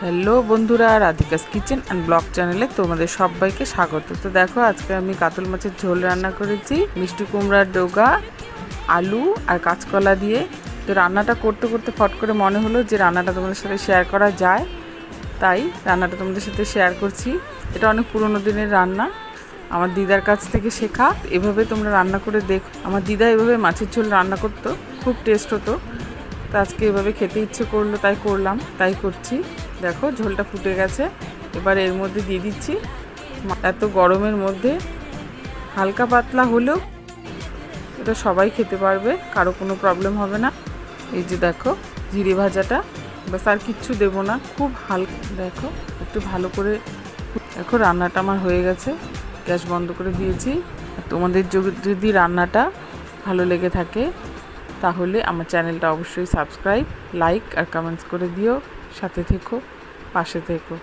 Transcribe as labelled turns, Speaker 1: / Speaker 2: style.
Speaker 1: Hello বন্ধুরা, রাধিকাস kitchen and blog চ্যানেলে তোমাদের সবাইকে স্বাগত। তো দেখো, আজকে আমি কাতল মাছের ঝোল রান্না করেছি মিষ্টি কুমড়ার ডোগা, আলু আর কাঁচকলা দিয়ে। তো রান্নাটা করতে করতে ফট করে মনে হলো যে রান্নাটা তোমাদের সাথে শেয়ার করা যায়, তাই রান্নাটা তোমাদের সাথে শেয়ার করছি। এটা অনেক পুরোনো দিনের রান্না, আমার দিদার কাছ থেকে শেখা। এভাবে তোমরা রান্না করে দেখো। আমার দিদা এভাবে মাছের ঝোল রান্না করতো, খুব টেস্ট হতো। তো আজকে এভাবে খেতে ইচ্ছে করলো, তাই করলাম, তাই করছি। দেখো ঝোলটা ফুটে গেছে, এবার এর মধ্যে দিয়ে দিচ্ছি। এত গরমের মধ্যে হালকা পাতলা হলেও এটা সবাই খেতে পারবে, কারো কোনো প্রবলেম হবে না। এই যে দেখো জিরে ভাজাটা, ব্যাস আর কিচ্ছু দেবো না, খুব হালকা। দেখো একটু ভালো করে দেখো রান্নাটা আমার হয়ে গেছে, গ্যাস বন্ধ করে দিয়েছি। আর তোমাদের যদি রান্নাটা ভালো লেগে থাকে তাহলে আমার চ্যানেলটা অবশ্যই সাবস্ক্রাইব, লাইক আর কমেন্টস করে দিও। সাথে থেকো, পাশে থেকো।